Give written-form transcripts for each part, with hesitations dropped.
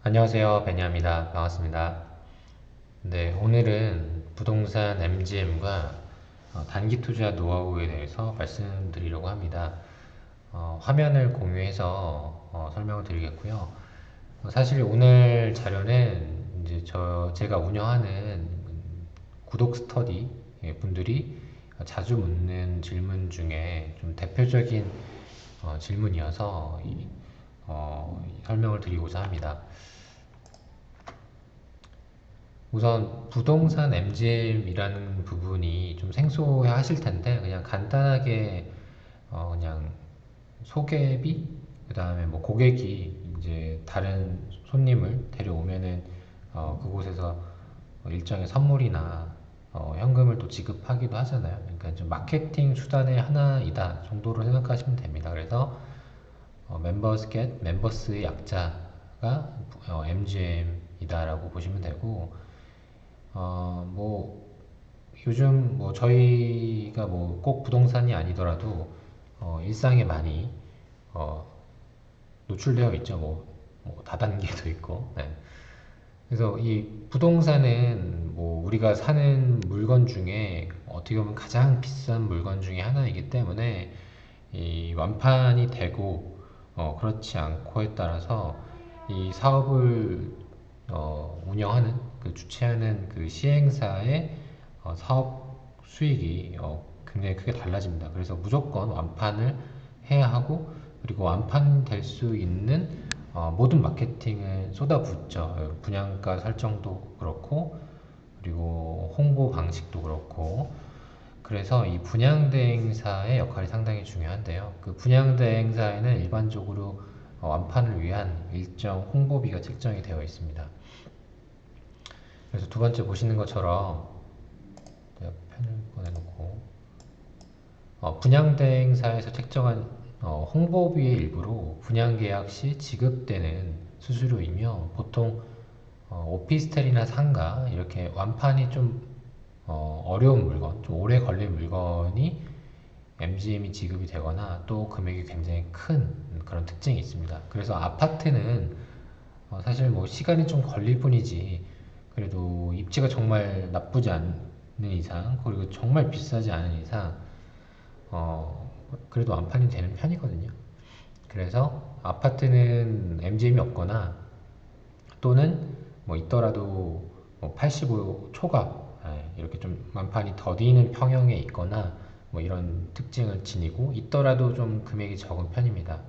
안녕하세요. 베니아입니다. 반갑습니다. 네, 오늘은 부동산 MGM과 단기 투자 노하우에 대해서 말씀드리려고 합니다. 화면을 공유해서 설명을 드리겠고요. 사실 오늘 자료는 이제 제가 운영하는 구독 스터디 분들이 자주 묻는 질문 중에 좀 대표적인 질문이어서 설명을 드리고자 합니다. 우선 부동산 MGM이라는 부분이 좀 생소해 하실 텐데 그냥 간단하게 그냥 소개비 그다음에 뭐 고객이 이제 다른 손님을 데려오면은 그곳에서 일정의 선물이나 현금을 또 지급하기도 하잖아요. 그러니까 좀 마케팅 수단의 하나이다 정도로 생각하시면 됩니다. 그래서 멤버스 겟 멤버스의 약자가 MGM이다라고 보시면 되고 뭐 요즘 뭐 저희가 뭐 꼭 부동산이 아니더라도 일상에 많이 어, 노출되어 있죠. 뭐 다단계도 있고. 네. 그래서 이 부동산은 뭐 우리가 사는 물건 중에 어떻게 보면 가장 비싼 물건 중에 하나이기 때문에 이 완판이 되고 그렇지 않고에 따라서 이 사업을 운영하는 그 주최하는 그 시행사의 사업 수익이 굉장히 크게 달라집니다. 그래서 무조건 완판을 해야 하고 그리고 완판될 수 있는 모든 마케팅을 쏟아붓죠. 분양가 설정도 그렇고 그리고 홍보 방식도 그렇고 그래서 이 분양대행사의 역할이 상당히 중요한데요. 그 분양대행사에는 일반적으로 완판을 위한 일정 홍보비가 책정이 되어 있습니다. 그래서 두 번째 보시는 것처럼 제가 펜을 꺼내놓고 분양대행사에서 책정한 홍보비의 일부로 분양계약 시 지급되는 수수료이며 보통 오피스텔이나 상가 이렇게 완판이 좀 어려운 물건, 좀 오래 걸릴 물건이 MGM이 지급이 되거나 또 금액이 굉장히 큰 그런 특징이 있습니다. 그래서 아파트는 사실 뭐 시간이 좀 걸릴 뿐이지 그래도 입지가 정말 나쁘지 않는 이상 그리고 정말 비싸지 않은 이상 그래도 완판이 되는 편이거든요. 그래서 아파트는 MGM이 없거나 또는 뭐 있더라도 뭐 85 초과 이렇게 좀 완판이 더디는 평형에 있거나 뭐 이런 특징을 지니고 있더라도 좀 금액이 적은 편입니다.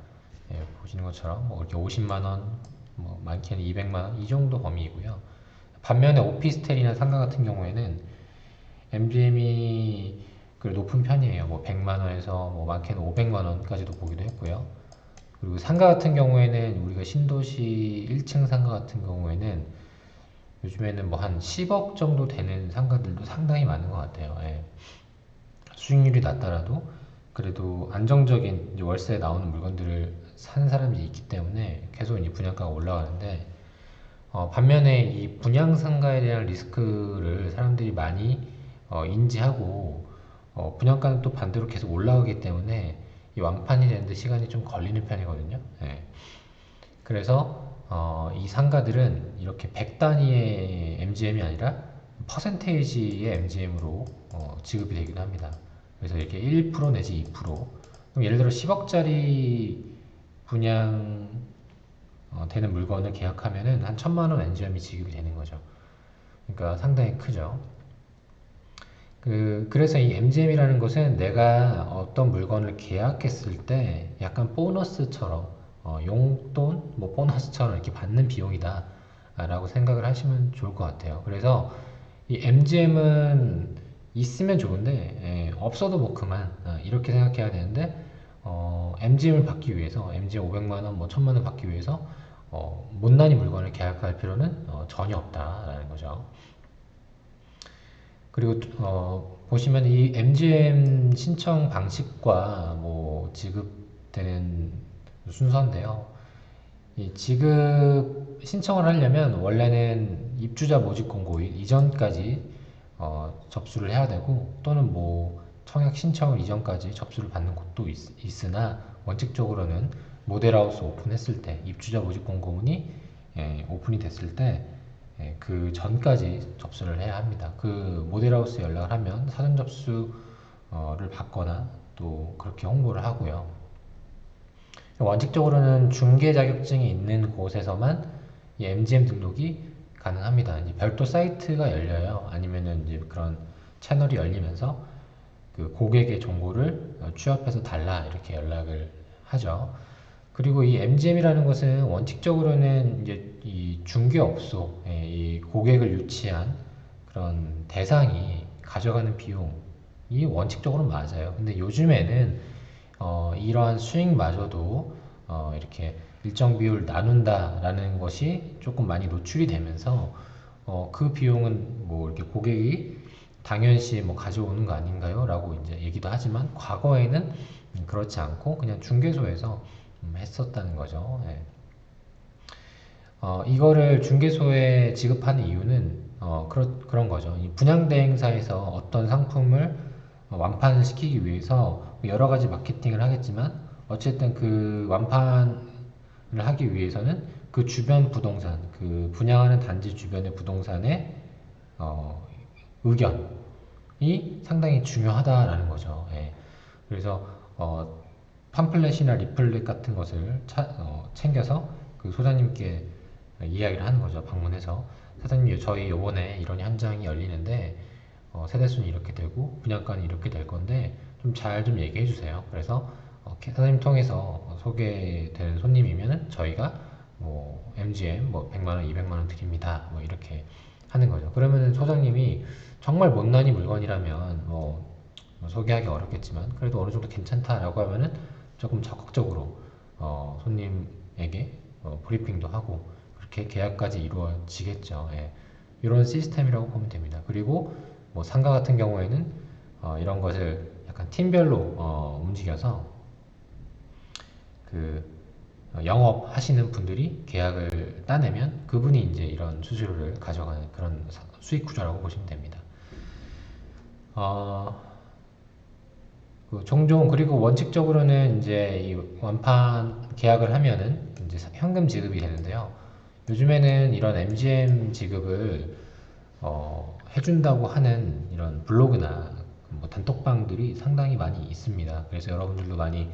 보시는 것처럼 뭐 이렇게 50만 원, 뭐 많게는 200만 원 이 정도 범위이고요. 반면에 오피스텔이나 상가 같은 경우에는 MGM이 그 높은 편이에요. 뭐 100만 원에서 뭐 많게는 500만 원까지도 보기도 했고요. 그리고 상가 같은 경우에는 우리가 신도시 1층 상가 같은 경우에는 요즘에는 뭐 한 10억 정도 되는 상가들도 상당히 많은 것 같아요. 예. 수익률이 낮더라도 그래도 안정적인 이제 월세에 나오는 물건들을 사는 사람이 있기 때문에 계속 이제 분양가가 올라가는데 반면에 이 분양 상가에 대한 리스크를 사람들이 많이 인지하고 분양가는 또 반대로 계속 올라가기 때문에 이 완판이 되는데 시간이 좀 걸리는 편이거든요. 예. 그래서 이 상가들은 이렇게 100 단위의 MGM이 아니라 퍼센테이지의 MGM으로 지급이 되기도 합니다. 그래서 이렇게 1% 내지 2%. 그럼 예를 들어 10억짜리 분양 되는 물건을 계약하면은 한 1000만 원 MGM이 지급이 되는 거죠. 그러니까 상당히 크죠. 그래서 이 MGM이라는 것은 내가 어떤 물건을 계약했을 때 약간 보너스처럼 용돈, 뭐 보너스처럼 이렇게 받는 비용이다 라고 생각을 하시면 좋을 것 같아요. 그래서 이 MGM은 있으면 좋은데 없어도 뭐 그만 이렇게 생각해야 되는데 MGM을 받기 위해서 MGM 500만 원, 뭐 1000만 원 받기 위해서 못난이 물건을 계약할 필요는 전혀 없다라는 거죠. 그리고 보시면 이 MGM 신청 방식과 뭐 지급되는 순서인데요. 이 지급 신청을 하려면 원래는 입주자 모집 공고일 이전까지 접수를 해야 되고 또는 뭐 청약 신청 이전까지 접수를 받는 곳도 있으나 원칙적으로는 모델하우스 오픈했을 때 입주자 모집 공고문이 오픈이 됐을 때 그 전까지 접수를 해야 합니다. 그 모델하우스에 연락을 하면 사전 접수를 받거나 또 그렇게 홍보를 하고요. 원칙적으로는 중개 자격증이 있는 곳에서만 이 MGM 등록이 가능합니다. 이제 별도 사이트가 열려요. 아니면은 이제 그런 채널이 열리면서 그 고객의 정보를 취합해서 달라 이렇게 연락을 하죠. 그리고 이 MGM이라는 것은 원칙적으로는 이제 이 중개업소, 이 고객을 유치한 그런 대상이 가져가는 비용이 원칙적으로 맞아요. 근데 요즘에는 이러한 수익마저도 이렇게 일정 비율 나눈다라는 것이 조금 많이 노출이 되면서 그 비용은 뭐 이렇게 고객이 당연시 뭐 가져오는 거 아닌가요? 라고 이제 얘기도 하지만 과거에는 그렇지 않고 그냥 중개소에서 했었다는 거죠. 예. 이거를 중개소에 지급하는 이유는 그런 거죠. 이 분양대행사에서 어떤 상품을 완판을 시키기 위해서 여러 가지 마케팅을 하겠지만 어쨌든 그 완판을 하기 위해서는 그 주변 부동산, 그 분양하는 단지 주변의 부동산의 어, 의견이 상당히 중요하다라는 거죠. 예. 그래서 팜플렛이나 리플렛 같은 것을 챙겨서 그 소장님께 이야기를 하는 거죠. 방문해서 사장님 저희 요번에 이런 현장이 열리는데 세대수는 이렇게 되고 분양가는 이렇게 될 건데 좀 잘 좀 얘기해 주세요. 그래서 사장님 통해서 소개되는 손님이면은 저희가 뭐 MGM 뭐 100만 원, 200만 원 드립니다. 뭐 이렇게 하는 거죠. 그러면은 소장님이 정말 못난이 물건이라면 소개하기 어렵겠지만 그래도 어느 정도 괜찮다라고 하면은 조금 적극적으로 손님에게 브리핑도 하고 그렇게 계약까지 이루어지겠죠. 예. 이런 시스템이라고 보면 됩니다. 그리고 뭐 상가 같은 경우에는 이런 것을 약간 팀별로 움직여서 그 영업하시는 분들이 계약을 따내면 그분이 이제 이런 수수료를 가져가는 그런 수익 구조라고 보시면 됩니다. 어, 종종 그리고 원칙적으로는 이제 이 완판 계약을 하면은 이제 현금 지급이 되는데요. 요즘에는 이런 MGM 지급을 해준다고 하는 이런 블로그나 뭐 단톡방들이 상당히 많이 있습니다. 그래서 여러분들도 많이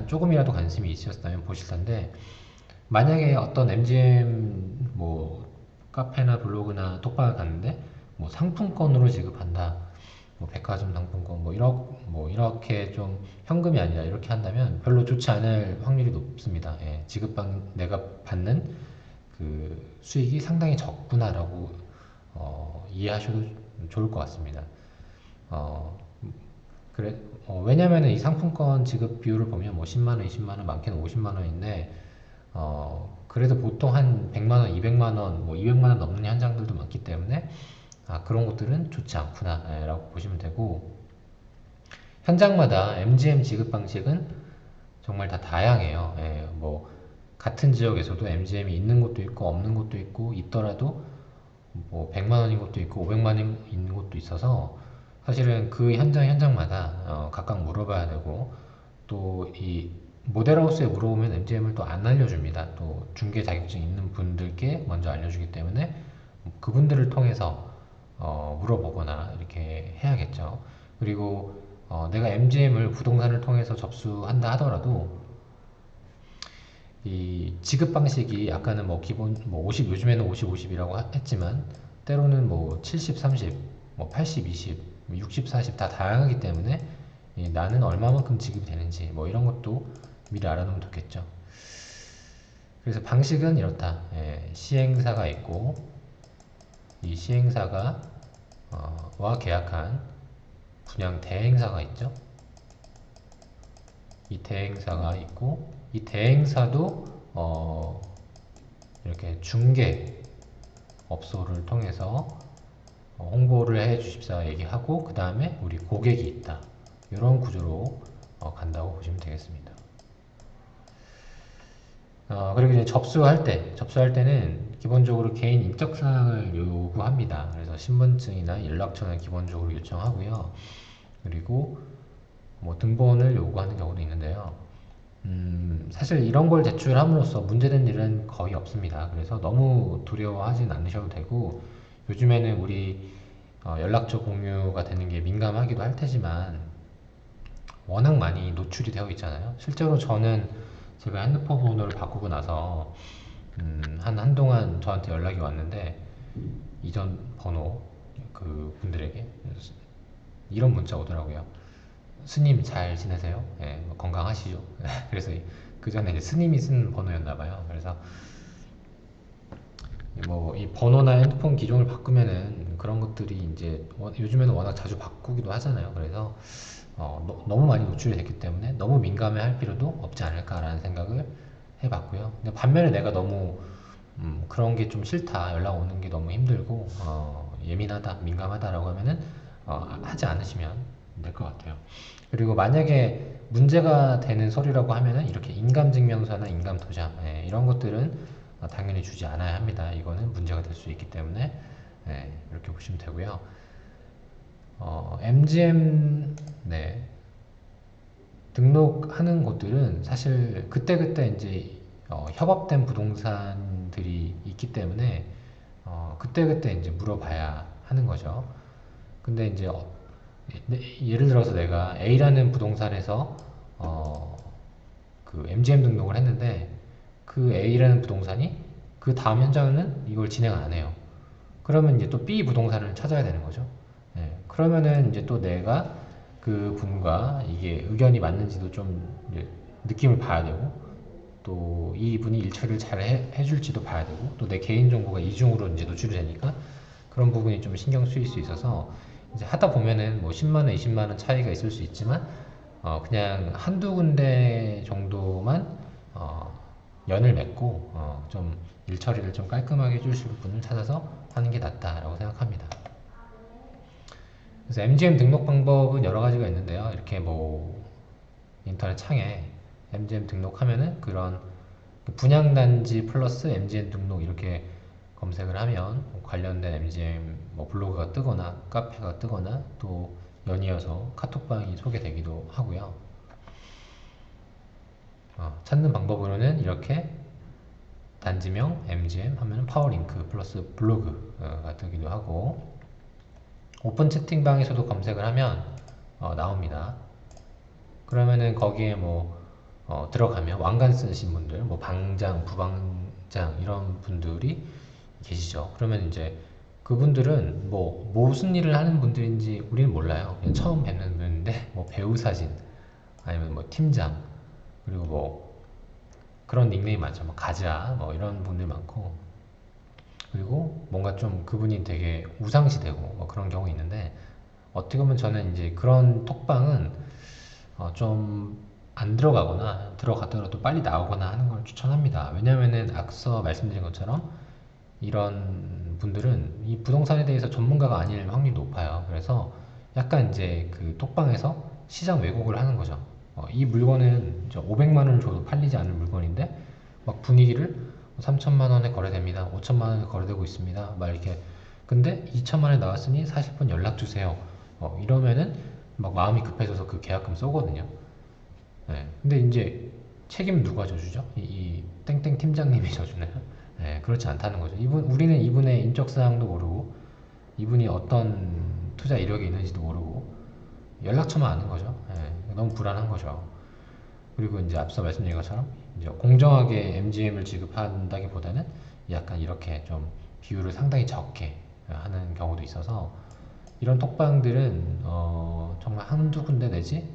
조금이라도 관심이 있으셨다면 보실 텐데 만약에 어떤 MGM 뭐 카페나 블로그나 톡방을 갔는데 뭐 상품권으로 지급한다. 뭐 백화점 상품권 뭐 이렇게 좀 현금이 아니라 이렇게 한다면 별로 좋지 않을 확률이 높습니다. 예, 내가 받는 그 수익이 상당히 적구나라고 이해하셔도 좋을 것 같습니다. 어, 그래, 왜냐면은 이 상품권 지급 비율을 보면 뭐 10만 원, 20만 원, 많게는 50만 원인데 그래도 보통 한 100만 원, 200만 원, 뭐 200만 원 넘는 현장들도 많기 때문에 그런 것들은 좋지 않구나 라고 보시면 되고 현장마다 MGM 지급 방식은 정말 다 다양해요. 예, 뭐 같은 지역에서도 MGM이 있는 곳도 있고 없는 곳도 있고 있더라도 뭐 100만 원인 곳도 있고 500만 원 있는 곳도 있어서 사실은 그 현장마다 각각 물어봐야 되고 또 이 모델하우스에 물어보면 MGM을 또 안 알려줍니다. 또 중개 자격증 있는 분들께 먼저 알려주기 때문에 그분들을 통해서 물어보거나 이렇게 해야겠죠. 그리고 내가 MGM을 부동산을 통해서 접수한다 하더라도 이 지급 방식이 아까는 뭐 기본 뭐 50, 요즘에는 50, 50이라고 했지만 때로는 뭐 70, 30, 뭐 80, 20, 60, 40 다 다양하기 때문에 나는 얼마만큼 지급이 되는지 뭐 이런 것도 미리 알아두면 좋겠죠. 그래서 방식은 이렇다. 예, 시행사가 있고 이 시행사가 와 계약한 분양 대행사가 있죠. 이 대행사가 있고 이 대행사도 이렇게 중개 업소를 통해서 홍보를 해 주십사 얘기하고 그 다음에 우리 고객이 있다. 이런 구조로 간다고 보시면 되겠습니다. 그리고 이제 접수할 때는 기본적으로 개인 인적사항을 요구합니다. 그래서 신분증이나 연락처는 기본적으로 요청하고요. 그리고 뭐 등본을 요구하는 경우도 있는데요. 사실 이런 걸 제출함으로써 문제된 일은 거의 없습니다. 그래서 너무 두려워하진 않으셔도 되고, 요즘에는 우리 연락처 공유가 되는 게 민감하기도 할 테지만, 워낙 많이 노출이 되어 있잖아요. 실제로 저는 제가 핸드폰 번호를 바꾸고 나서, 한동안 저한테 연락이 왔는데, 이전 번호 그 분들에게 이런 문자 오더라고요. 스님 잘 지내세요? 예, 뭐 건강하시죠? 그래서 그 전에 이제 스님이 쓴 번호였나 봐요. 그래서 뭐 이 번호나 핸드폰 기종을 바꾸면은 그런 것들이 이제 요즘에는 워낙 자주 바꾸기도 하잖아요. 그래서 너무 많이 노출이 됐기 때문에 너무 민감해 할 필요도 없지 않을까라는 생각을 해봤고요. 근데 반면에 내가 너무 그런 게 좀 싫다, 연락 오는 게 너무 힘들고 예민하다, 민감하다라고 하면은 하지 않으시면 될 것 같아요. 그리고 만약에 문제가 되는 서류라고 하면은 이렇게 인감증명서나 인감도장, 이런 것들은 당연히 주지 않아야 합니다. 이거는 문제가 될 수 있기 때문에 이렇게 보시면 되고요. MGM 네, 등록하는 곳들은 사실 그때그때 이제 협업된 부동산들이 있기 때문에 그때그때 이제 물어봐야 하는 거죠. 근데 이제 예를 들어서 내가 A라는 부동산에서 어, 그 MGM 등록을 했는데 그 A라는 부동산이 그 다음 현장은 이걸 진행 안 해요. 그러면 이제 또 B 부동산을 찾아야 되는 거죠. 그러면은 이제 또 내가 그 분과 이게 의견이 맞는지도 좀 이제 느낌을 봐야 되고 또 이분이 일처리를 잘 해줄지도 봐야 되고 또 내 개인정보가 이중으로 이제 노출이 되니까 그런 부분이 좀 신경 쓰일 수 있어서 이제 하다 보면은 뭐 10만 원, 20만 원 차이가 있을 수 있지만 그냥 한두 군데 정도만 어, 연을 맺고 좀 일처리를 좀 깔끔하게 해주실 분을 찾아서 하는 게 낫다라고 생각합니다. 그래서 MGM 등록 방법은 여러 가지가 있는데요. 이렇게 뭐 인터넷 창에 MGM 등록하면은 그런 분양단지 플러스 MGM 등록 이렇게 검색을 하면 관련된 MGM 뭐 블로그가 뜨거나 카페가 뜨거나 또 연이어서 카톡방이 소개되기도 하고요. 찾는 방법으로는 이렇게 단지명 MGM 하면 파워링크 플러스 블로그가 뜨기도 하고 오픈 채팅방에서도 검색을 하면 나옵니다. 그러면은 거기에 뭐 들어가면 왕관 쓰신 분들, 뭐 방장, 부방장 이런 분들이 계시죠. 그러면 이제 그분들은 뭐 무슨 일을 하는 분들인지 우리는 몰라요. 그냥 처음 뵙는 분인데 뭐 배우 사진 아니면 뭐 팀장 그리고 뭐 그런 닉네임 많죠. 뭐 가자 뭐 이런 분들 많고 그리고 뭔가 좀 그분이 되게 우상시되고 뭐 그런 경우 있는데 어떻게 보면 저는 이제 그런 톡방은 좀 안 들어가거나 들어가더라도 빨리 나오거나 하는 걸 추천합니다. 왜냐면은 앞서 말씀드린 것처럼 이런 분들은 이 부동산에 대해서 전문가가 아닐 확률이 높아요. 그래서 약간 이제 그 톡방에서 시장 왜곡을 하는 거죠. 이 물건은 500만 원을 줘도 팔리지 않을 물건인데 막 분위기를 3천만 원에 거래됩니다. 5천만 원에 거래되고 있습니다. 막 이렇게 근데 2천만 원에 나왔으니 사실 분 연락 주세요. 이러면은 막 마음이 급해져서 그 계약금 쏘거든요. 근데 이제 책임 누가 져주죠? 이 땡땡 팀장님이 져주나요? 그렇지 않다는 거죠. 우리는 이분의 인적 사항도 모르고 이분이 어떤 투자 이력이 있는지도 모르고 연락처만 아는 거죠. 너무 불안한 거죠. 그리고 이제 앞서 말씀드린 것처럼 이제 공정하게 MGM을 지급한다기보다는 약간 이렇게 좀 비율을 상당히 적게 하는 경우도 있어서 이런 톡방들은 정말 한두 군데 내지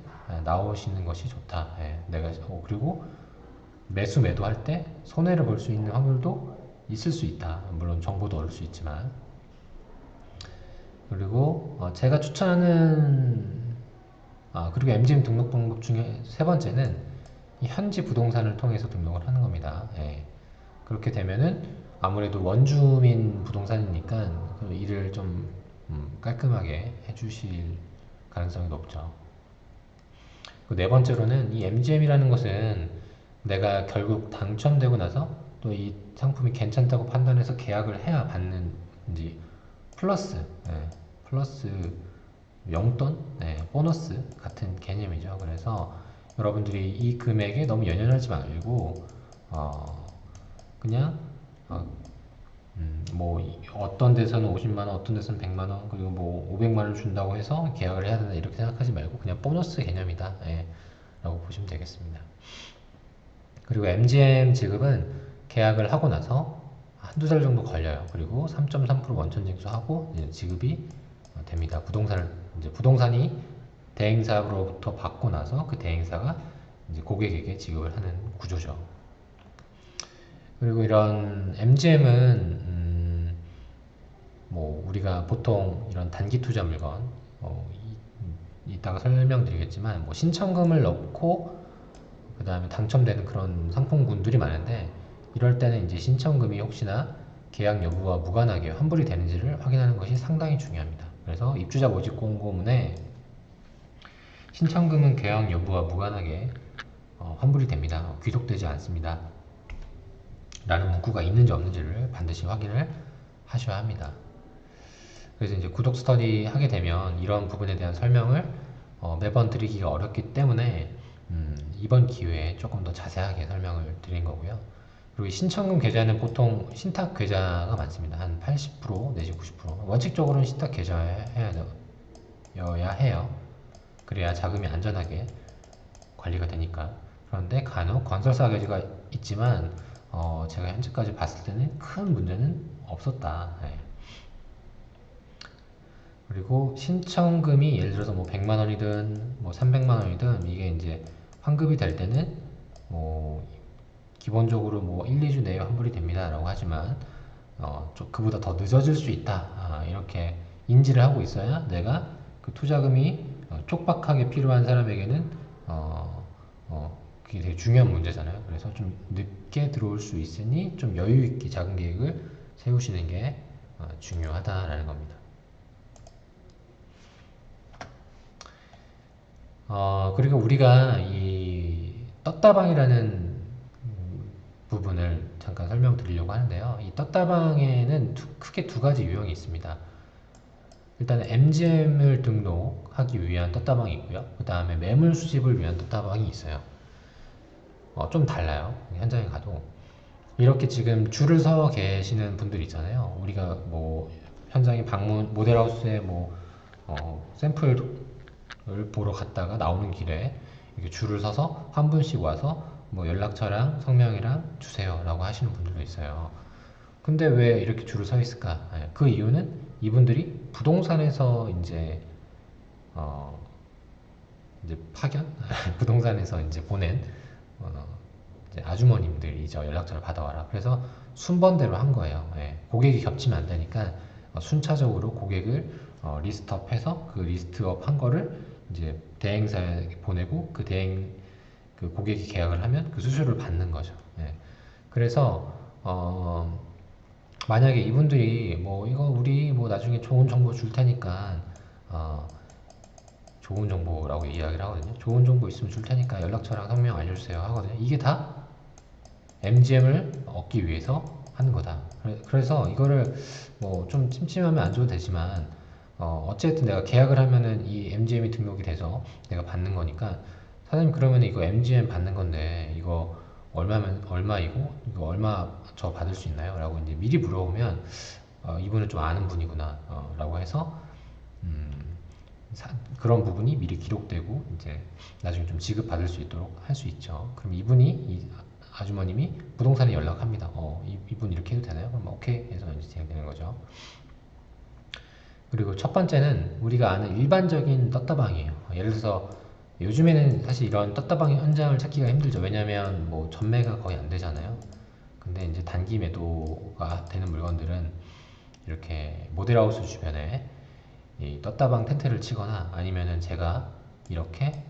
나오시는 것이 좋다. 내가 그리고 매수 매도할 때 손해를 볼 수 있는 확률도 있을 수 있다. 물론 정보도 얻을 수 있지만 그리고 제가 추천하는 그리고 MGM 등록 방법 중에 세 번째는 이 현지 부동산을 통해서 등록을 하는 겁니다. 그렇게 되면은 아무래도 원주민 부동산이니까 그 일을 좀 깔끔하게 해주실 가능성이 높죠. 네 번째로는 이 MGM이라는 것은 내가 결국 당첨되고 나서 또 이 상품이 괜찮다고 판단해서 계약을 해야 받는 이제 플러스, 플러스 용돈, 보너스 같은 개념이죠. 그래서 여러분들이 이 금액에 너무 연연하지 말고 어, 그냥 어, 뭐 어떤 데서는 50만 원, 어떤 데서는 100만 원, 그리고 뭐 500만 원을 준다고 해서 계약을 해야 된다 이렇게 생각하지 말고 그냥 보너스 개념이다. 예, 라고 보시면 되겠습니다. 그리고 MGM 지급은 계약을 하고 나서 한두 달 정도 걸려요. 그리고 3.3% 원천 징수하고 이제 지급이 됩니다. 이제 부동산이 대행사로부터 받고 나서 그 대행사가 이제 고객에게 지급을 하는 구조죠. 그리고 이런 MGM은 뭐 우리가 보통 이런 단기 투자 물건 이따가 설명드리겠지만 뭐 신청금을 넣고 그 다음에 당첨되는 그런 상품군들이 많은데 이럴 때는 이제 신청금이 혹시나 계약 여부와 무관하게 환불이 되는지를 확인하는 것이 상당히 중요합니다. 그래서 입주자 모집 공고문에 신청금은 계약 여부와 무관하게 환불이 됩니다. 귀속되지 않습니다. 라는 문구가 있는지 없는지를 반드시 확인을 하셔야 합니다. 그래서 이제 구독 스터디 하게 되면 이런 부분에 대한 설명을 매번 드리기가 어렵기 때문에 이번 기회에 조금 더 자세하게 설명을 드린 거고요. 그리고 신청금 계좌는 보통 신탁 계좌가 많습니다. 한 80% 내지 90%. 원칙적으로는 신탁 계좌여야 해요. 그래야 자금이 안전하게 관리가 되니까. 그런데 간혹 건설사 계좌가 있지만 제가 현재까지 봤을 때는 큰 문제는 없었다. 네. 그리고 신청금이 예를 들어서 뭐 100만 원이든 뭐 300만 원이든 이게 이제 환급이 될 때는 뭐 기본적으로 뭐 1, 2주 내에 환불이 됩니다 라고 하지만 좀 그보다 더 늦어질 수 있다 이렇게 인지를 하고 있어야 내가 그 투자금이 촉박하게 필요한 사람에게는 그게 되게 중요한 문제잖아요. 그래서 좀 늦게 들어올 수 있으니 좀 여유 있게 자금 계획을 세우시는 게 중요하다라는 겁니다. 그리고 우리가 이 떴다방이라는 부분을 잠깐 설명드리려고 하는데요. 이 떴다방에는 크게 두 가지 유형이 있습니다. 일단 MGM을 등록하기 위한 떴다방이 있고요. 그 다음에 매물 수집을 위한 떴다방이 있어요. 좀 달라요. 현장에 가도. 이렇게 지금 줄을 서 계시는 분들 있잖아요. 우리가 뭐 현장에 모델하우스에 뭐 샘플을 보러 갔다가 나오는 길에 이렇게 줄을 서서 한 분씩 와서 뭐 연락처랑 성명이랑 주세요 라고 하시는 분들도 있어요. 근데 왜 이렇게 줄을 서 있을까? 그 이유는 이분들이 부동산에서 어, 이제 파견? 부동산에서 이제 보낸 이제 아주머님들이죠. 연락처를 받아와라. 그래서 순번대로 한 거예요. 고객이 겹치면 안 되니까 순차적으로 고객을 리스트업해서 그 리스트업 한 거를 이제 대행사에 보내고 그 고객이 계약을 하면 그 수수료를 받는 거죠. 그래서 만약에 이분들이 뭐 이거 우리 뭐 나중에 좋은 정보 줄 테니까 어, 좋은 정보라고 이야기를 하거든요. 좋은 정보 있으면 줄 테니까 연락처랑 성명 알려주세요 하거든요. 이게 다 MGM을 얻기 위해서 하는 거다. 그래서 이거를 뭐 좀 찜찜하면 안 줘도 되지만 어쨌든 내가 계약을 하면은 이 MGM이 등록이 돼서 내가 받는 거니까 사장님 그러면 이거 MGM 받는 건데 이거 얼마이고 이거 얼마 저 받을 수 있나요? 라고 이제 미리 물어보면 이분은 좀 아는 분이구나 라고 해서 음, 그런 부분이 미리 기록되고 이제 나중에 좀 지급받을 수 있도록 할 수 있죠. 그럼 이 아주머님이 부동산에 연락합니다. 이분 이렇게 해도 되나요? 그럼 오케이 해서 이제 진행되는 거죠. 그리고 첫 번째는 우리가 아는 일반적인 떴다방이에요. 예를 들어서 요즘에는 사실 이런 떴다방 현장을 찾기가 힘들죠. 왜냐면 뭐 전매가 거의 안 되잖아요. 근데 이제 단기 매도가 되는 물건들은 이렇게 모델하우스 주변에 이 떴다방 텐트를 치거나 아니면은 제가 이렇게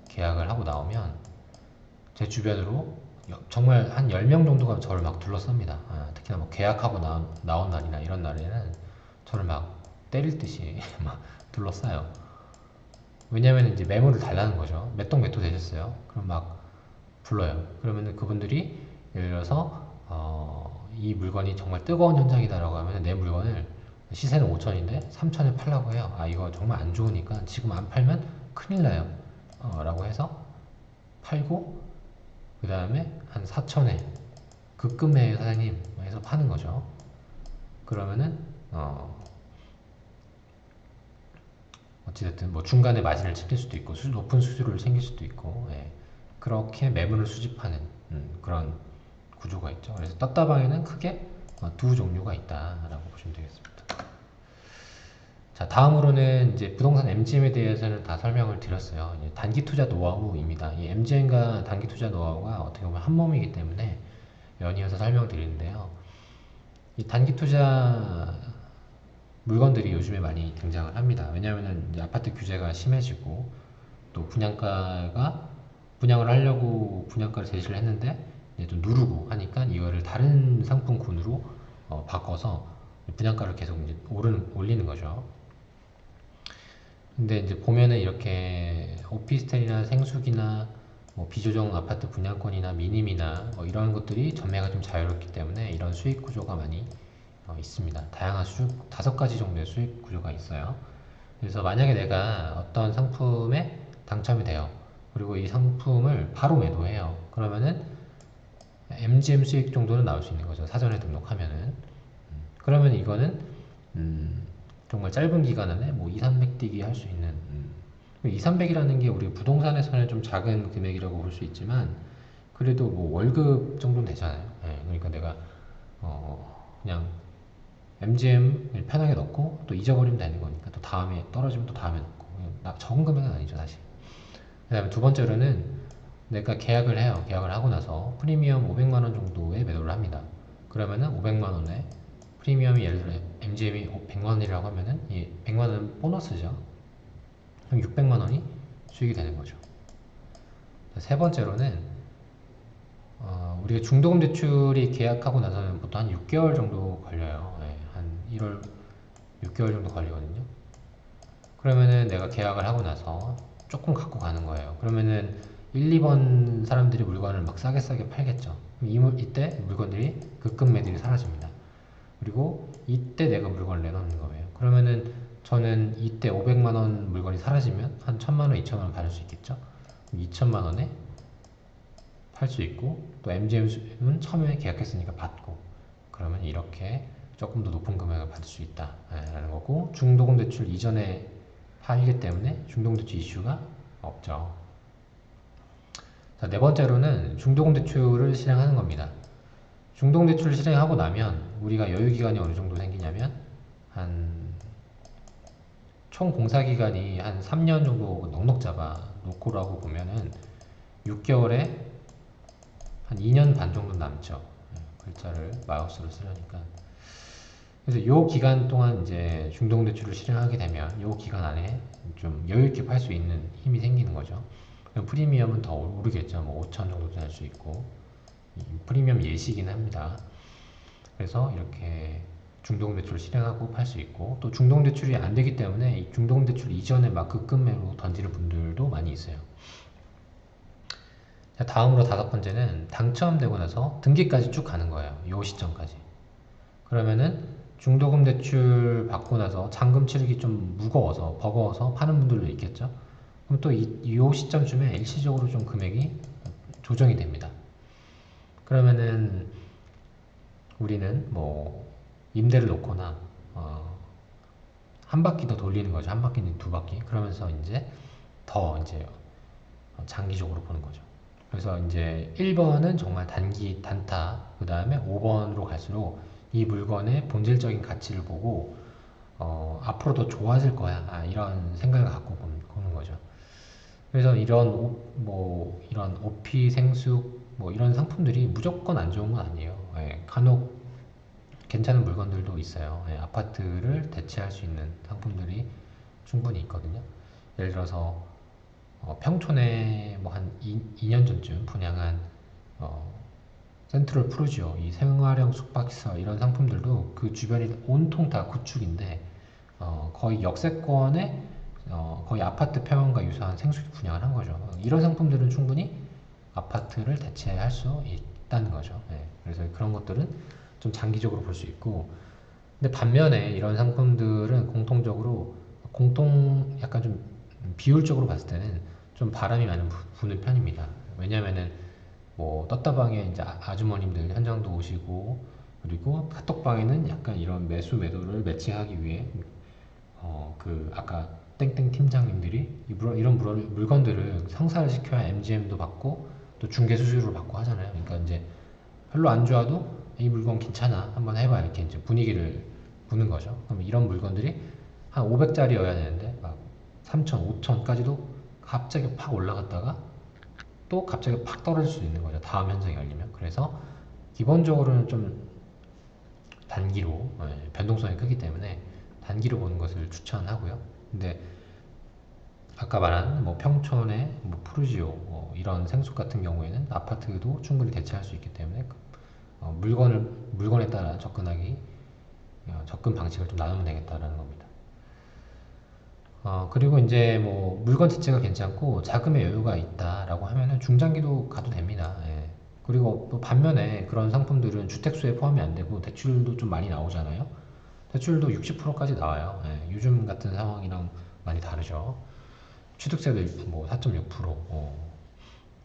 계약을 하고 나오면 제 주변으로 정말 한 10명 정도가 저를 막 둘러쌉니다. 특히나 뭐 계약하고 나온 날이나 이런 날에는 저를 막 때릴 듯이 막 둘러싸요. 왜냐면 이제 매물을 달라는 거죠. 몇 동 몇 호 되셨어요? 그럼 막 불러요. 그러면 그분들이 예를 들어서 이 물건이 정말 뜨거운 현장이다라고 하면 내 물건을 시세는 5천인데 3천에 팔라고 해요. 이거 정말 안 좋으니까 지금 안 팔면 큰일 나요. 라고 해서 팔고, 그 다음에 한 4천에 급금에 사장님 해서 파는 거죠. 그러면은 어찌됐든 뭐 중간에 마진을 챙길 수도 있고 높은 수수료를 챙길 수도 있고, 예. 그렇게 매물을 수집하는 그런 구조가 있죠. 그래서 떴다방에는 크게 두 종류가 있다라고 보시면 되겠습니다. 자, 다음으로는 이제 부동산 MGM에 대해서는 다 설명을 드렸어요. 이제 단기 투자 노하우입니다. 이 MGM과 단기 투자 노하우가 어떻게 보면 한 몸이기 때문에 연이어서 설명드리는데요. 이 단기 투자 물건들이 요즘에 많이 등장을 합니다. 왜냐하면 이제 아파트 규제가 심해지고, 또 분양을 하려고 분양가를 제시를 했는데 이제 좀 누르고 하니까 이거를 다른 상품군으로 바꿔서 분양가를 계속 이제 올리는 거죠. 근데 이제 보면은 이렇게 오피스텔이나 생수기나 뭐 비조정 아파트 분양권이나 미님이나 뭐 이런 것들이 전매가 좀 자유롭기 때문에 이런 수익 구조가 많이 있습니다. 다양한 다섯 가지 정도의 수익 구조가 있어요. 그래서 만약에 내가 어떤 상품에 당첨이 돼요. 그리고 이 상품을 바로 매도해요. 그러면은 MGM 수익 정도는 나올 수 있는 거죠. 사전에 등록하면은. 그러면 이거는 정말 짧은 기간 안에 뭐 2, 300 뛰기 할 수 있는 2, 300이라는 게 우리 부동산에서는 좀 작은 금액이라고 볼 수 있지만 그래도 뭐 월급 정도는 되잖아요. 예, 그러니까 내가 그냥 MGM 편하게 넣고 또 잊어버리면 되는 거니까 또 다음에 떨어지면 또 다음에 넣고 적은 금액은 아니죠 사실. 그 다음에 두 번째로는 내가 계약을 해요. 계약을 하고 나서 프리미엄 500만원 정도에 매도를 합니다. 그러면은 500만원에 프리미엄이 예를 들어 MGM이 100만원이라고 하면은 이 100만원은 보너스죠. 그럼 600만원이 수익이 되는 거죠. 세 번째로는 우리가 중도금 대출이 계약하고 나서는 보통 한 6개월 정도 걸려요. 네, 한 1월 6개월 정도 걸리거든요. 그러면은 내가 계약을 하고 나서 조금 갖고 가는 거예요. 그러면은 1, 2번 사람들이 물건을 막 싸게 팔겠죠. 이때 물건들이 급매들이 사라집니다. 그리고 이때 내가 물건을 내놓는 거예요. 그러면은 저는 이때 500만원 물건이 사라지면 한 1000만원, 2000만원 받을 수 있겠죠. 2000만원에 팔 수 있고, 또 MGM은 처음에 계약했으니까 받고, 그러면 이렇게 조금 더 높은 금액을 받을 수 있다 라는 거고, 중도금 대출 이전에 팔기 때문에 중도금 대출 이슈가 없죠. 자, 네 번째로는 중도금 대출을 실행하는 겁니다. 중도금 대출을 실행하고 나면 우리가 여유 기간이 어느 정도 생기냐면 총 공사 기간이 한 3년 정도 넉넉 잡아 놓고라고 보면은 6개월에 한 2년 반 정도 남죠. 글자를 마우스로 쓰려니까. 그래서 이 기간 동안 이제 중도금 대출을 실행하게 되면 이 기간 안에 좀 여유 있게 팔 수 있는 힘이 생기는 거죠. 프리미엄은 더 오르겠죠. 뭐 5천 정도 될 수 있고. 프리미엄 예시긴 합니다. 그래서 이렇게 중도금 대출을 실행하고 팔 수 있고, 또 중도금 대출이 안 되기 때문에 이 중도금 대출 이전에 막 급금매로 던지는 분들도 많이 있어요. 자, 다음으로 다섯 번째는 당첨되고 나서 등기까지 쭉 가는 거예요. 이 시점까지. 그러면은 중도금 대출 받고 나서 잔금 치르기 좀 무거워서 버거워서 파는 분들도 있겠죠. 그럼 또 이 시점쯤에 일시적으로 좀 금액이 조정이 됩니다. 그러면은 우리는 뭐 임대를 놓거나 한 바퀴 더 돌리는 거죠. 한 바퀴는 두 바퀴. 그러면서 이제 더 이제 장기적으로 보는 거죠. 그래서 이제 1번은 정말 단타, 그 다음에 5번으로 갈수록 이 물건의 본질적인 가치를 보고 앞으로 더 좋아질 거야. 이런 생각을 갖고 보는 거죠. 그래서 이런 오피, 생숙 뭐 이런 상품들이 무조건 안 좋은 건 아니에요. 예, 간혹 괜찮은 물건들도 있어요. 예, 아파트를 대체할 수 있는 상품들이 충분히 있거든요. 예를 들어서 평촌에 뭐 한 2년 전쯤 분양한 센트럴 푸르지오, 이 생활형 숙박시설 이런 상품들도 그 주변이 온통 다 구축인데 거의 역세권에 거의 아파트 평형과 유사한 생수기 분양을 한 거죠. 이런 상품들은 충분히 아파트를 대체할 수 있다는 거죠. 네, 그래서 그런 것들은 좀 장기적으로 볼 수 있고, 근데 반면에 이런 상품들은 공통적으로 약간 좀 비율적으로 봤을 때는 좀 바람이 많이 부는 편입니다. 왜냐면은 뭐 떴다방에 이제 아주머님들 현장도 오시고, 그리고 카톡방에는 약간 이런 매수 매도를 매칭하기 위해 그 아까 땡땡 팀장님들이 이런 물건들을 상사를 시켜야 MGM도 받고 또 중개 수수료를 받고 하잖아요. 그러니까 이제 별로 안 좋아도 이 물건 괜찮아 한번 해봐 이렇게 이제 분위기를 부는 거죠. 그럼 이런 물건들이 한 500짜리여야 되는데 막 3천, 5천까지도 갑자기 팍 올라갔다가 또 갑자기 팍 떨어질 수 있는 거죠. 다음 현상이 열리면. 그래서 기본적으로는 좀 단기로 변동성이 크기 때문에 단기로 보는 것을 추천하고요. 근데 아까 말한 뭐 평촌의 뭐 푸르지오 이런 생수 같은 경우에는 아파트도 충분히 대체할 수 있기 때문에 물건에 따라 접근 방식을 좀 나누면 되겠다라는 겁니다. 그리고 이제 뭐 물건 자체가 괜찮고 자금의 여유가 있다라고 하면은 중장기도 가도 됩니다. 예. 그리고 또 반면에 그런 상품들은 주택수에 포함이 안 되고 대출도 좀 많이 나오잖아요. 대출도 60%까지 나와요. 예. 요즘 같은 상황이랑 많이 다르죠. 취득세도 뭐 4.6%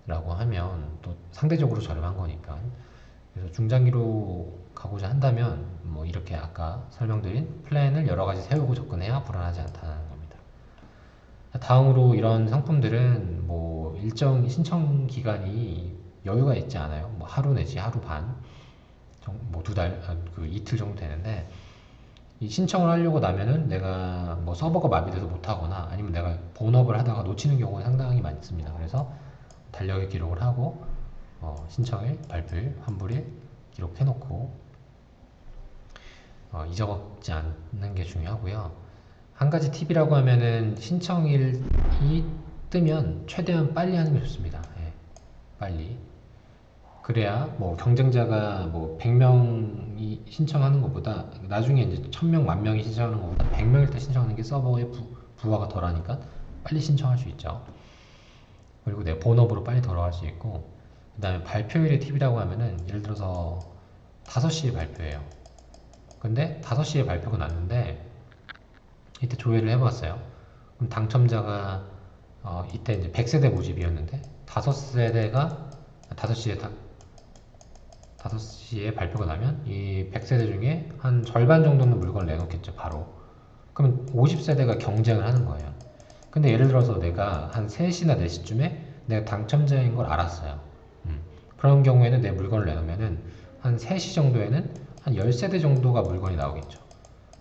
라고 하면 또 상대적으로 저렴한 거니까. 그래서 중장기로 가고자 한다면 뭐 이렇게 아까 설명드린 플랜을 여러 가지 세우고 접근해야 불안하지 않다는 겁니다. 다음으로 이런 상품들은 뭐 일정 신청 기간이 여유가 있지 않아요. 뭐 하루 내지 하루 반, 뭐 두 달, 그 이틀 정도 되는데 이 신청을 하려고 나면은 내가 뭐 서버가 마비돼서 못하거나 아니면 내가 본업을 하다가 놓치는 경우가 상당히 많습니다. 그래서 달력에 기록을 하고 신청일, 발표일, 환불일 기록해놓고 잊어먹지 않는 게 중요하고요. 한 가지 팁이라고 하면은 신청일이 뜨면 최대한 빨리 하는 게 좋습니다. 예, 빨리. 그래야 뭐 경쟁자가 뭐 100명이 신청하는 것보다 나중에 이제 1000명, 10,000명이 신청하는 것보다 100명일 때 신청하는 게 서버의 부하가 덜하니까 빨리 신청할 수 있죠. 그리고 내 본업으로 빨리 돌아갈 수 있고, 그 다음에 발표일의 팁이라고 하면은 예를 들어서 5시에 발표해요. 근데 5시에 발표가 났는데 이때 조회를 해봤어요. 그럼 당첨자가 이때 이제 100세대 모집이었는데 5세대가 5시에 5시에 발표가 나면 이 100세대 중에 한 절반 정도는 물건을 내놓겠죠, 바로. 그러면 50세대가 경쟁을 하는 거예요. 근데 예를 들어서 내가 한 3시나 4시쯤에 내가 당첨자인 걸 알았어요. 그런 경우에는 내 물건을 내놓으면은 한 3시 정도에는 한 10세대 정도가 물건이 나오겠죠.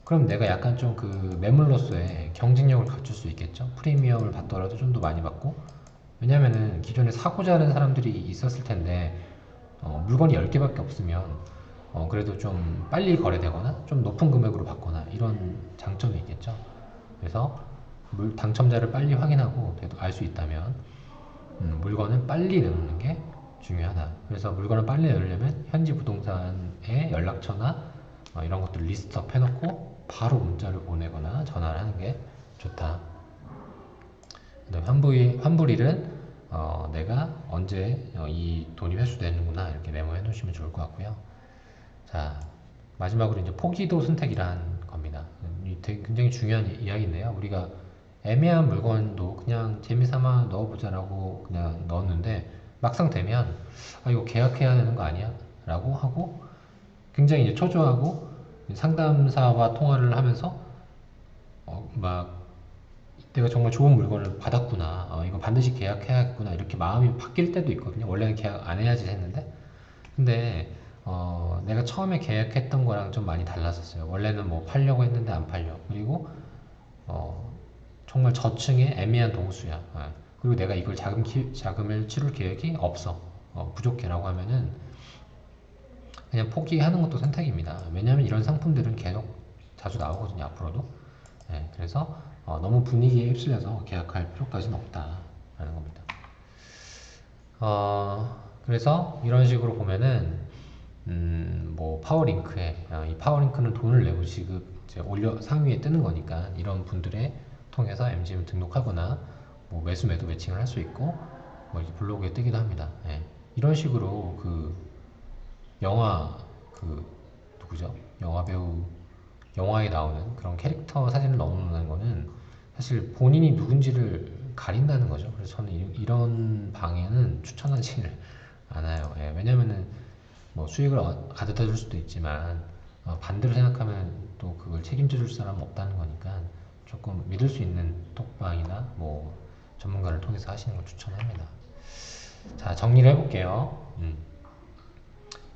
그럼 내가 약간 좀 그 매물로서의 경쟁력을 갖출 수 있겠죠. 프리미엄을 받더라도 좀 더 많이 받고. 왜냐면은 기존에 사고자 하는 사람들이 있었을 텐데 물건이 10개밖에 없으면 그래도 좀 빨리 거래되거나 좀 높은 금액으로 받거나 이런 장점이 있겠죠. 그래서 당첨자를 빨리 확인하고 알 수 있다면 물건은 빨리 내놓는 게 중요하다. 그래서 물건을 빨리 내놓으려면 현지 부동산의 연락처나 이런 것들 리스트업 해놓고 바로 문자를 보내거나 전화를 하는 게 좋다. 그다음 환불일은 내가 언제 이 돈이 회수되는구나 이렇게 메모해 놓으시면 좋을 것 같고요. 자, 마지막으로 이제 포기도 선택이란 겁니다. 이 되게 굉장히 중요한 이야기인데요. 우리가 애매한 물건도 그냥 재미삼아 넣어보자라고 그냥 넣었는데 막상 되면 이거 계약해야 되는 거 아니야? 라고 하고 굉장히 이제 초조하고 상담사와 통화를 하면서 막 내가 정말 좋은 물건을 받았구나. 이거 반드시 계약해야겠구나. 이렇게 마음이 바뀔 때도 있거든요. 원래는 계약 안 해야지 했는데. 근데 내가 처음에 계약했던 거랑 좀 많이 달랐었어요. 원래는 뭐 팔려고 했는데 안 팔려. 그리고 어, 정말 저층의 애매한 동수야. 그리고 내가 이걸 자금을 치룰 계획이 없어. 부족해라고 하면은 그냥 포기하는 것도 선택입니다. 왜냐하면 이런 상품들은 계속 자주 나오거든요. 앞으로도. 그래서 너무 분위기에 휩쓸려서 계약할 필요까지는 없다라는 겁니다. 그래서 이런 식으로 보면은 뭐 파워링크에 이 파워링크는 돈을 내고 지급 이제 올려 상위에 뜨는 거니까 이런 분들에 통해서 MGM 등록하거나 뭐 매수 매도 매칭을 할 수 있고 뭐 이렇게 블로그에 뜨기도 합니다. 이런 식으로 그 영화 그 누구죠? 영화 배우 영화에 나오는 그런 캐릭터 사진을 넣어놓는 거는 사실 본인이 누군지를 가린다는 거죠. 그래서 저는 이런 방향은 추천하지를 않아요. 예, 왜냐면은 뭐 수익을 가져다 줄 수도 있지만 반대로 생각하면 또 그걸 책임져 줄 사람은 없다는 거니까 조금 믿을 수 있는 톡방이나 뭐 전문가를 통해서 하시는 걸 추천합니다. 자, 정리를 해볼게요.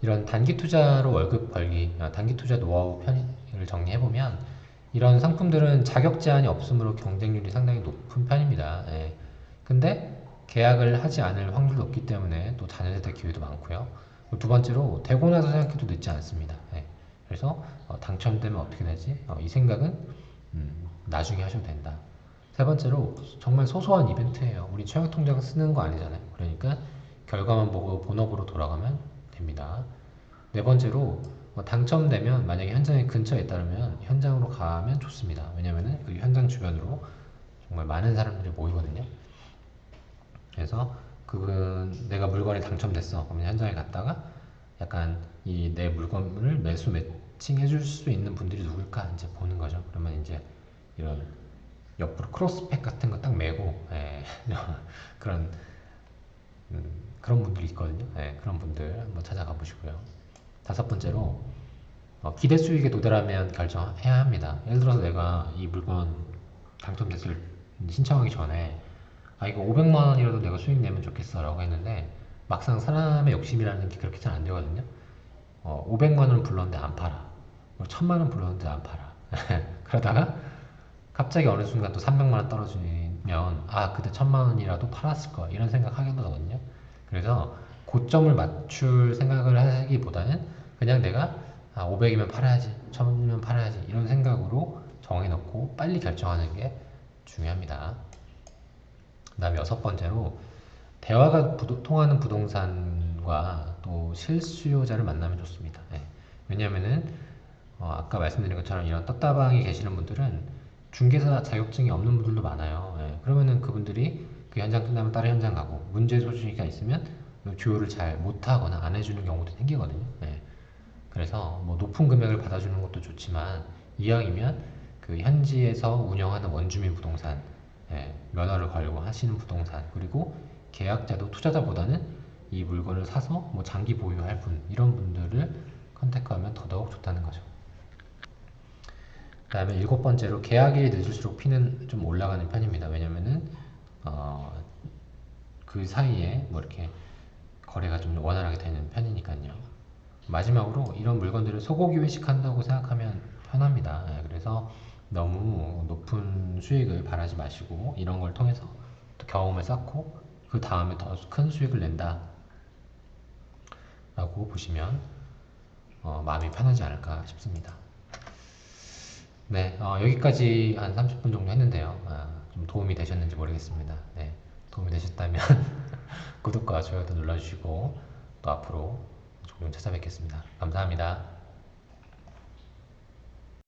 이런 단기 투자로 월급 벌기, 단기 투자 노하우 편을 정리해보면 이런 상품들은 자격 제한이 없으므로 경쟁률이 상당히 높은 편입니다. 예. 근데 계약을 하지 않을 확률도 높기 때문에 또 자녀세대 기회도 많고요. 두 번째로 되고 나서 생각해도 늦지 않습니다. 예. 그래서 당첨되면 어떻게 되지? 이 생각은 나중에 하셔도 된다. 세 번째로 정말 소소한 이벤트예요. 우리 청약통장 쓰는 거 아니잖아요. 그러니까 결과만 보고 본업으로 돌아가면 됩니다. 네 번째로 당첨되면 만약에 현장에 근처에 있다면 현장으로 가면 좋습니다. 왜냐면은 그 현장 주변으로 정말 많은 사람들이 모이거든요. 그래서 그건 내가 물건이 당첨됐어. 그러면 현장에 갔다가 약간 이 내 물건을 매수 매칭해 줄 수 있는 분들이 누굴까 이제 보는 거죠. 그러면 이제 이런 옆으로 크로스팩 같은 거 딱 메고 그런 그런 분들이 있거든요. 그런 분들 한번 찾아가 보시고요. 다섯 번째로 기대 수익에 도달하면 결정해야 합니다. 예를 들어서 내가 이 물건 당첨됐을 신청하기 전에 이거 500만 원이라도 내가 수익 내면 좋겠어 라고 했는데 막상 사람의 욕심이라는 게 그렇게 잘 안 되거든요. 500만 원 불렀는데 안 팔아. 1000만 원 불렀는데 안 팔아. 그러다가 갑자기 어느 순간 또 300만 원 떨어지면 그때 1000만 원이라도 팔았을 거 이런 생각하게 되거든요. 그래서 고점을 맞출 생각을 하기보다는 그냥 내가 500이면 팔아야지, 1000이면 팔아야지 이런 생각으로 정해놓고 빨리 결정하는 게 중요합니다. 그 다음에 여섯 번째로 대화가 통하는 부동산과 또 실수요자를 만나면 좋습니다. 왜냐면은 아까 말씀드린 것처럼 이런 떡다방에 계시는 분들은 중개사 자격증이 없는 분들도 많아요. 그러면은 그분들이 그 현장 끝나면 다른 현장 가고 문제 소지가 있으면 조율을 잘 못하거나 안 해주는 경우도 생기거든요. 그래서 뭐 높은 금액을 받아주는 것도 좋지만 이왕이면 그 현지에서 운영하는 원주민 부동산, 면허를 걸고 하시는 부동산, 그리고 계약자도 투자자보다는 이 물건을 사서 뭐 장기 보유할 분, 이런 분들을 컨택하면 더더욱 좋다는 거죠. 그 다음에 일곱 번째로 계약일이 늦을수록 피는 좀 올라가는 편입니다. 왜냐면은 그 사이에 뭐 이렇게 거래가 좀 원활하게 되는 편이니까요. 마지막으로 이런 물건들을 소고기 회식한다고 생각하면 편합니다. 그래서 너무 높은 수익을 바라지 마시고 이런 걸 통해서 또 경험을 쌓고 그 다음에 더 큰 수익을 낸다 라고 보시면 마음이 편하지 않을까 싶습니다. 네, 여기까지 한 30분 정도 했는데요. 좀 도움이 되셨는지 모르겠습니다. 네, 도움이 되셨다면 구독과 좋아요도 눌러주시고 또 앞으로 종종 찾아뵙겠습니다. 감사합니다.